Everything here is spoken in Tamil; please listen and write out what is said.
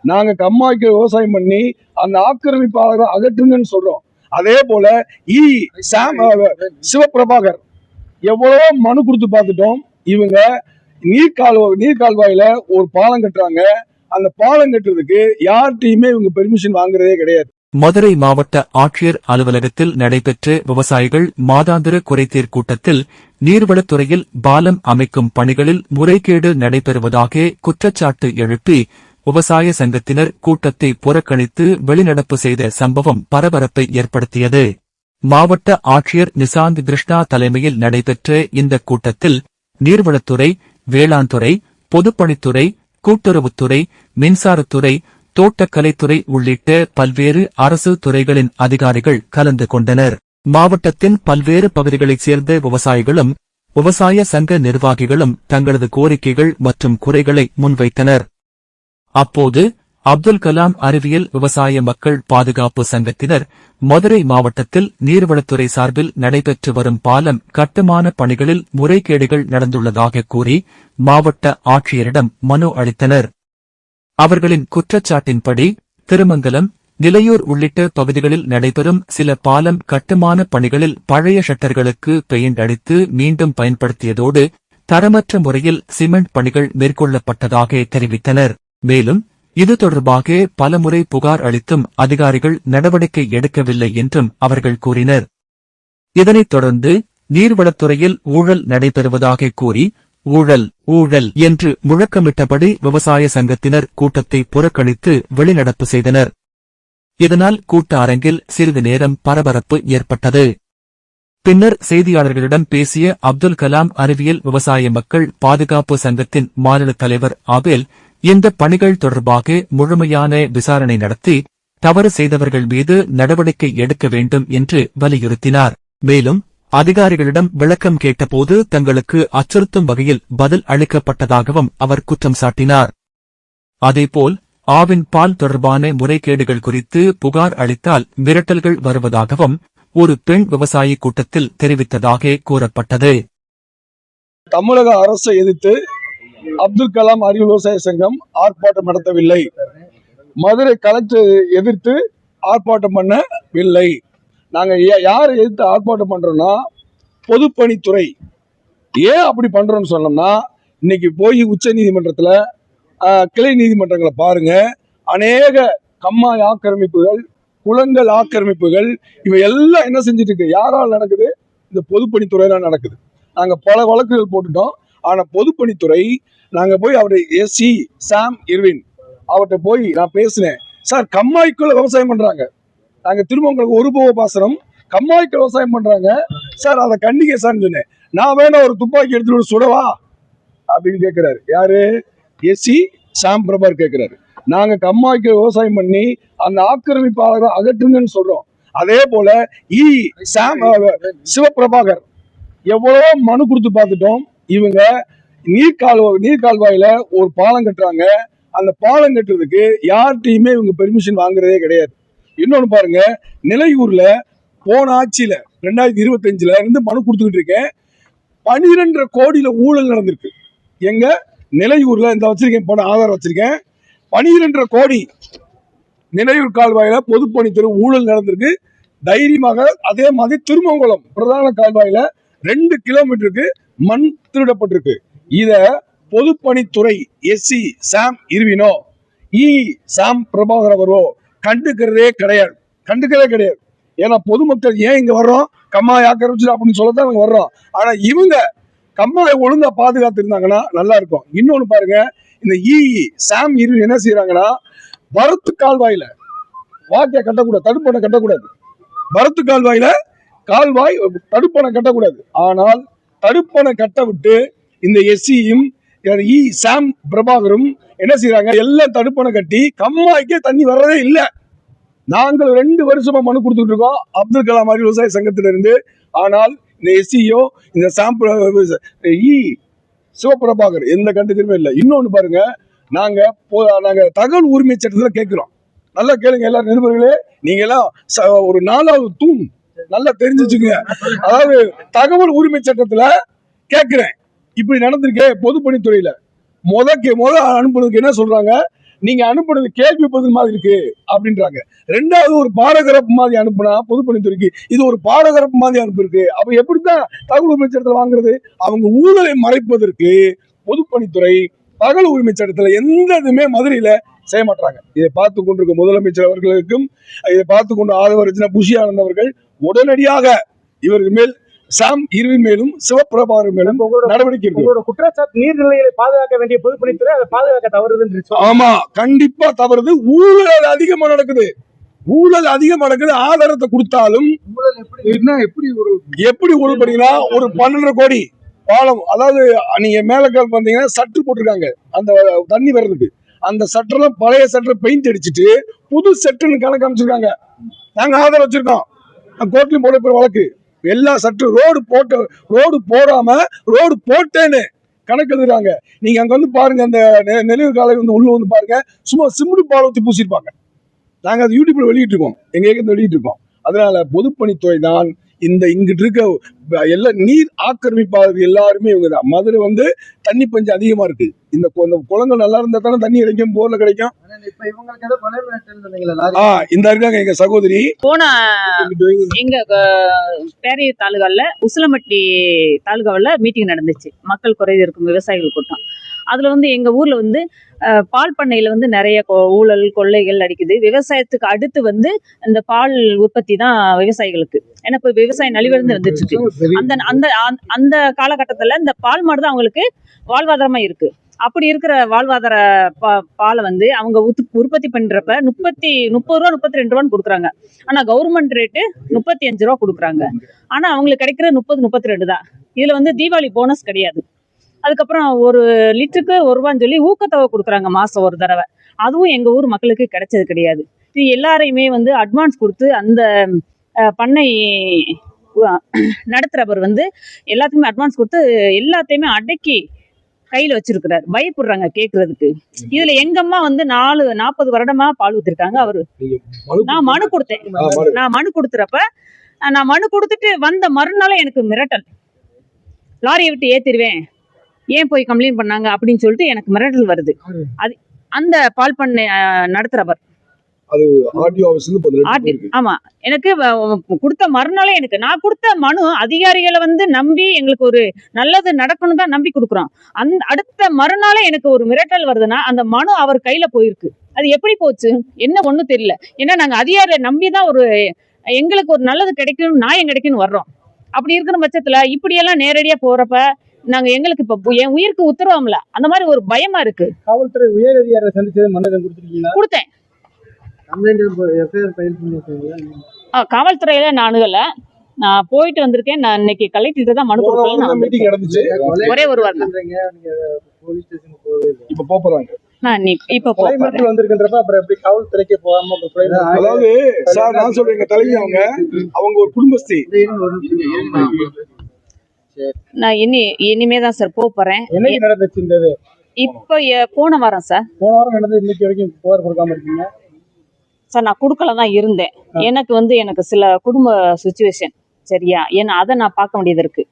நாங்க கம்மாய்க்கு விவசாயம் பண்ணி அந்த ஆக்கிரமிப்பாளரை அகற்றுங்கன்னு சொல்றோம். அதே போல சிவபிரபாகர் எவ்வளவோ மனு கொடுத்து பார்த்துட்டோம். இவங்க நீர்கால்வாயில ஒரு பாலம் கட்டுறாங்க. அந்த பாலம் கட்டுறதுக்கு யார்கிட்டயுமே இவங்க பெர்மிஷன் வாங்குறதே கிடையாது. மதுரை மாவட்ட ஆட்சியர் அலுவலகத்தில் நடைபெற்ற விவசாயிகள் மாதாந்திர குறைதீர் கூட்டத்தில் நீர்வளத்துறையில் பாலம் அமைக்கும் பணிகளில் முறைகேடு நடைபெறுவதாக குற்றச்சாட்டு எழுப்பி விவசாய சங்கத்தினர் கூட்டத்தை புறக்கணித்து வெளிநடப்பு செய்த சம்பவம் பரபரப்பை ஏற்படுத்தியது. மாவட்ட ஆட்சியர் நிசாந்த் கிருஷ்ணா தலைமையில் நடைபெற்ற இந்த கூட்டத்தில் நீர்வளத்துறை, வேளாண்துறை, பொதுப்பணித்துறை, கூட்டுறவுத்துறை, மின்சாரத்துறை, தோட்டக்கலைத்துறை உள்ளிட்ட பல்வேறு அரசு துறைகளின் அதிகாரிகள் கலந்து கொண்டனர். மாவட்டத்தின் பல்வேறு பகுதிகளைச் சேர்ந்த விவசாயிகளும் விவசாய சங்க நிர்வாகிகளும் தங்களது கோரிக்கைகள் மற்றும் குறைகளை முன்வைத்தனர். அப்போது அப்துல் கலாம் அறிவியல் விவசாய மக்கள் பாதுகாப்பு சங்கத்தினர் மதுரை மாவட்டத்தில் நீர்வளத்துறை சார்பில் நடைபெற்று வரும் பாலம் கட்டுமான பணிகளில் முறைகேடுகள் நடந்துள்ளதாக கூறி மாவட்ட ஆட்சியரிடம் மனு அளித்தனர். அவர்களின் குற்றச்சாட்டின்படி திருமங்கலம், நிலையூர் உள்ளிட்ட பகுதிகளில் நடைபெறும் சில பாலம் கட்டுமான பணிகளில் பழைய ஷட்டர்களுக்கு பெயிண்ட் அடித்து மீண்டும் பயன்படுத்தியதோடு தரமற்ற முறையில் சிமெண்ட் பணிகள் மேற்கொள்ளப்பட்டதாக தெரிவித்தனர். மேலும் இது தொடர்பாக பலமுறை புகார் அளித்தும் அதிகாரிகள் நடவடிக்கை எடுக்கவில்லை என்றும் அவர்கள் கூறினர். இதனைத் தொடர்ந்து நீர்வளத்துறையில் ஊழல் நடைபெறுவதாக கூறி ஊழல் என்று முழக்கமிட்டபடி விவசாய சங்கத்தினர் கூட்டத்தை புறக்கணித்து வெளிநடப்பு செய்தனர். இதனால் கூட்ட அரங்கில் சிறிது நேரம் பரபரப்பு ஏற்பட்டது. பின்னர் செய்தியாளர்களிடம் பேசிய அப்துல் கலாம் அறிவியல் விவசாய மக்கள் பாதுகாப்பு சங்கத்தின் மாநில தலைவர் ஆபேல் இந்த பணிகள் தொடர்பாக முழுமையான விசாரணை நடத்தி தவறு செய்தவர்கள் மீது நடவடிக்கை எடுக்க வேண்டும் என்று வலியுறுத்தினார். மேலும் அதிகாரிகளிடம் விளக்கம் கேட்டபோது தங்களுக்கு அச்சுறுத்தும் வகையில் பதில் அளிக்கப்பட்டதாகவும் அவர் குற்றம் சாட்டினார். அதேபோல் ஆவின் பால் தொடர்பான முறைகேடுகள் குறித்து புகார் அளித்தால் மிரட்டல்கள் வருவதாகவும் ஒரு பெண் விவசாயி கூட்டத்தில் தெரிவித்ததாக கூறப்பட்டது. தமிழக அரசை எதிர்த்து அப்துல் கலாம் அறிவியல் விவசாய சங்கம் ஆர்ப்பாட்டம் நடத்தவில்லை. மதுரை கலெக்டர் எதிர்த்து ஆர்ப்பாட்டம் பண்ணவில்லை. நாங்க யாரை எதிர்த்து ஆர்ப்பாட்டம் பண்றோம்னா பொதுப்பணித்துறை. ஏன் அப்படி பண்றோம்னு சொன்னோம்னா, இன்னைக்கு போய் உச்ச நீதிமன்றத்துல கிளை நீதிமன்றங்களை பாருங்க, அநேக கம்மாய் ஆக்கிரமிப்புகள், குளங்கள் ஆக்கிரமிப்புகள், இவை எல்லாம் என்ன செஞ்சுட்டு இருக்கு? யாரால் நடக்குது? இந்த பொதுப்பணித்துறையில நடக்குது. நாங்க பல வழக்குகள் போட்டுட்டோம். ஆனா பொதுப்பணித்துறை, நாங்க போய் அவருடைய சாம் இர்வின் அவர்கிட்ட போய் நான் பேசினேன். சார், கம்மாய்க்குள்ள விவசாயம் பண்றாங்க. நாங்க திரும்ப உங்களுக்கு ஒரு போக பாசனம் கம்மாய்க்கு விவசாயம் பண்றாங்க சார், அதை கண்டிக்க சார்னு சொன்னேன். நான் வேணா ஒரு துப்பாக்கி எடுத்துட்டு சுடவா அப்படின்னு கேட்கிறாரு. யாரு? சாம் பிரபாகர் கேட்கிறாரு. நாங்க கம்மாய்க்கு விவசாயம் பண்ணி அந்த ஆக்கிரமிப்பாளரை அகற்றுங்கன்னு சொல்றோம். அதே போல சிவபிரபாகர் எவ்வளவோ மனு கொடுத்து பார்த்துட்டோம். இவங்க நீர்கால்வாயில ஒரு பாலம் கட்டுறாங்க. அந்த பாலம் கட்டுறதுக்கு யார்கிட்டயுமே இவங்க பெர்மிஷன் வாங்குறதே கிடையாது. இன்னொன்னு பாருங்க, நிலையூர்ல போன ஆட்சியில 2025 இருந்து மனு கொடுத்துக்கிட்டு இருக்கேன். 12 கோடியில ஊழல் நடந்திருக்கு. எங்க நிலையூர்ல இந்த வச்சிருக்கேன், போன ஆதாரம் வச்சிருக்கேன். 12 கோடி நிலையூர் கால்வாயில பொதுப்பணித்துறை ஊழல் நடந்திருக்கு தைரியமாக. அதே மாதிரி திருமங்கலம் பிரதான கால்வாயில 2 கிலோமீட்டருக்கு மண் திருடப்பட்டிருக்கு. இத பொதுப்பணித்துறை சாம் இர்வினோ சாம் பிரபாகர் அவரோ கண்டுக்கிறதே கிடையாது. ஏன்னா பொதுமக்கள் ஏன் இங்க வர்றோம்? கம்மாய் ஆக்கிரமிச்சு அப்படின்னு சொல்லத்தான் நாங்க வர்றோம். ஆனா இவங்க கம்மாயை ஒழுங்கா பாதுகாத்து இருந்தாங்கன்னா நல்லா இருக்கும். இன்னொன்னு பாருங்க, இந்த சாம் இர்வின் என்ன செய்யறாங்கன்னா, வரத்து கால்வாயில வாக்கிய கட்டக்கூடாது, தடுப்பணை கட்டக்கூடாது. வரத்து கால்வாயில தடுப்பணை கட்டக்கூடாது. ஆனால் தடுப்பணை கட்ட விட்டு இந்த சாம் பிரபாகரும் என்ன செய்யறாங்க? எல்லாம் தடுப்பணை கட்டி கம்மாய்க்கே தண்ணி வர்றதே இல்லை. நாங்கள் 2 வருஷமா மனு கொடுத்துட்டு இருக்கோம் அப்துல் கலாம் அறிவியல் விவசாய சங்கத்திலிருந்து. ஆனால் இந்த இந்த சிவபிரபாகர் எந்த கண்டுக்கிறமே இல்லை. இன்னொன்னு பாருங்க, நாங்க தகவல் உரிமை சட்டத்துல கேட்கிறோம். நல்லா கேளுங்க எல்லாரும் நிருபர்களே, நீங்க எல்லாம் ஒரு 4வது தூண் நல்லா தெரிஞ்சு வச்சுக்கோங்க. அதாவது தகவல் உரிமை சட்டத்துல கேட்கிறேன், இப்படி நடந்திருக்கே பொதுப்பணித்துறையில முத அனுப்புறதுக்கு என்ன சொல்றாங்க? நீங்க அனுப்புனது கேள்வி பதில் மாதிரி இருக்கு அப்படின்றாங்க. ரெண்டாவது ஒரு பாரகிராஃப் மாதிரி அனுப்புனா பொதுப்பணித்துறைக்கு இது ஒரு பாரகிராஃப் மாதிரி அனுப்பிருக்கு. அப்ப எப்படித்தான் தகவல் உரிமை சட்டத்தில் வாங்குறது? அவங்க ஊழலை மறைப்பதற்கு பொதுப்பணித்துறை தகவல் உரிமை சட்டத்துல எந்த இதுமே மதுரையில செய்ய மாட்டாங்க. இதை பார்த்து கொண்டிருக்கும் முதலமைச்சர் அவர்களுக்கும் இதை பார்த்து கொண்டு ஆதவ புஷி ஆனந்த் அவர்கள் உடனடியாக இவர்கள் மேல் சாம் இருவின் மேலும் சிவபிரபாகர் மேலும் நடவடிக்கை எடுக்கும். உங்களோட குற்றச்சாட்டு நீர்நிலைகளை பாதுகாக்க வேண்டிய பொதுப்பணித்துறை அதை பாதுகாக்க தவறுது. ஆமா, கண்டிப்பா தவறுது. ஊழல் அதிகமா நடக்குது. ஊழல் அதிகமா நடக்குது. ஆதாரத்தை கொடுத்தாலும் எப்படி ஊழல் பண்ணீங்கன்னா ஒரு 12 கோடி பாலம், அதாவது நீங்க மேலக்கால் பார்த்தீங்கன்னா சற்று போட்டிருக்காங்க அந்த தண்ணி வர்றதுக்கு. அந்த சட்டெல்லாம் பழைய சட்டை பெயிண்ட் அடிச்சுட்டு புது செட்டுன்னு கணக்கு அமைச்சிருக்காங்க. நாங்க ஆதாரம் வச்சிருக்கோம். கோர்ட்லயும் போட போற வழக்கு. எல்லா சட்டு ரோடு போடாம ரோடு போட்டேன்னு கணக்கு எழுதுறாங்க. நீங்க அங்க வந்து பாருங்க, அந்த நெளிவு காலை வந்து உள்ள வந்து பாருங்க, சும்மா சிமெண்ட் பால் ஊற்றி பூசிருப்பாங்க. நாங்க அது யூடியூப்ல வெளியிட்டு இருக்கோம், எங்க ஏகத்தை வெளியிட்டு இருக்கோம். அதனால பொதுப்பணித்துறை தான் இங்கிட்டு இருக்க எல்லா நீர் ஆக்கிரமிப்பாளர்கள் எல்லாருமே இவங்க தான். மதுரை வந்து தண்ணி பஞ்சம் அதிகமா இருக்கு. இந்த குளங்கள் நல்லா இருந்தா தானே தண்ணி கிடைக்கும், போர்ல கிடைக்கும். இந்த இருக்காங்க எங்க சகோதரி. போன எங்க பேரையூர் தாலுகால உசிலம்பட்டி தாலுகாவில் மீட்டிங் நடந்துச்சு, மக்கள் குறை இருக்கும் விவசாயிகள் கூட்டம். அதுல வந்து எங்க ஊர்ல வந்து பால் பண்ணையில வந்து நிறைய ஊழல் கொள்ளைகள் அடிக்குது. விவசாயத்துக்கு அடுத்து வந்து இந்த பால் உற்பத்தி தான் விவசாயிகளுக்கு. ஏன்னா இப்ப விவசாயம் நலிவடைந்து வந்துட்டு இருக்கு. அந்த அந்த அந்த காலகட்டத்துல இந்த பால் மாடு தான் அவங்களுக்கு வாழ்வாதாரமா இருக்கு. அப்படி இருக்கிற வாழ்வாதார பாலை வந்து அவங்க உற்பத்தி பண்றப்ப 30 ரூபா 32 ரூபான்னு கொடுக்குறாங்க. ஆனா கவர்மெண்ட் ரேட்டு 35 ரூபா கொடுக்குறாங்க. ஆனா அவங்களுக்கு கிடைக்கிற 30-32 தான். இதுல வந்து தீபாவளி போனஸ் கிடையாது. அதுக்கப்புறம் ஒரு லிட்டருக்கு 1 ரூபான்னு சொல்லி ஊக்கத்தொகை கொடுக்குறாங்க மாசம் ஒரு தடவை. அதுவும் எங்க ஊர் மக்களுக்கு கிடைச்சது கிடையாது. இது எல்லாரையுமே வந்து அட்வான்ஸ் கொடுத்து அந்த பண்ணை நடத்துறவர் வந்து எல்லாத்துக்குமே அட்வான்ஸ் கொடுத்து எல்லாத்தையுமே அடக்கி கையில வச்சிருக்கிறாரு. பயப்படுறாங்க கேட்கறதுக்கு. இதுல எங்க அம்மா வந்து 40 வருடமா பால் ஊத்திருக்காங்க. அவரு நான் மனு கொடுத்தேன். நான் மனு கொடுத்துறப்ப நான் மனு கொடுத்துட்டு வந்த மறுநாளே எனக்கு மிரட்டல், லாரியை விட்டு ஏத்திடுவேன், ஏன் போய் கம்ப்ளைண்ட் பண்ணாங்க அப்படின்னு சொல்லிட்டு எனக்கு மிரட்டல் வருது. அது அந்த பால் பண்ணை நடத்துறவர். ஆமா, எனக்கு கொடுத்த மறுநாளே நான் கொடுத்த மனு அதிகாரிகளை வந்து நம்பி எங்களுக்கு ஒரு நல்லது நடக்கணும் தான் நம்பி கொடுக்குறோம். அடுத்த மறுநாளே எனக்கு ஒரு மிரட்டல் வருதுன்னா அந்த மனு அவர் கையில போயிருக்கு. அது எப்படி போச்சு என்ன ஒண்ணும் தெரியல. ஏன்னா நாங்க அதிகாரியை நம்பிதான் எங்களுக்கு ஒரு நல்லது கிடைக்கும், நியாயம் கிடைக்கும்னு வர்றோம். அப்படி இருக்கிற பட்சத்துல இப்படியெல்லாம் நேரடியா போறப்ப நாங்க எங்களுக்கு இப்ப என் உயிருக்கு உத்தரவாம்ல, அந்த மாதிரி ஒரு பயமா இருக்கு. காவல்துறை உயர் அதிகாரியை சந்திச்சது மன்னதம் கொடுத்தேன். காவல்துறையில நானுகல நான் போயிட்டு வந்திருக்கேன். நான் இன்னைக்கு கலெக்டர் தான் மனு கொடுக்கல. ஒரே ஒரு வாரம் இப்ப வந்திருக்கின்றப்ப அப்புறம் எப்படி காவல்துறைக்கு போகாம? அதாவது சார் நான் சொல்றேன், தலைவி அவங்க ஒரு குடும்பஸ்தி. நான் இனிமேதான் சார் போறேன். என்னைக்கு நடந்துச்சு இந்த இது? இப்ப போன வாரம் சார். போன வாரம் நடந்தது. இன்னைக்கு வரைக்கும் புகார் கொடுக்காம இருக்கீங்க சார். நான் கொடுக்கல தான் இருந்தேன். எனக்கு சில குடும்ப சுச்சுவேஷன் சரியா, ஏன்னா அதை நான் பார்க்க வேண்டியது இருக்கு.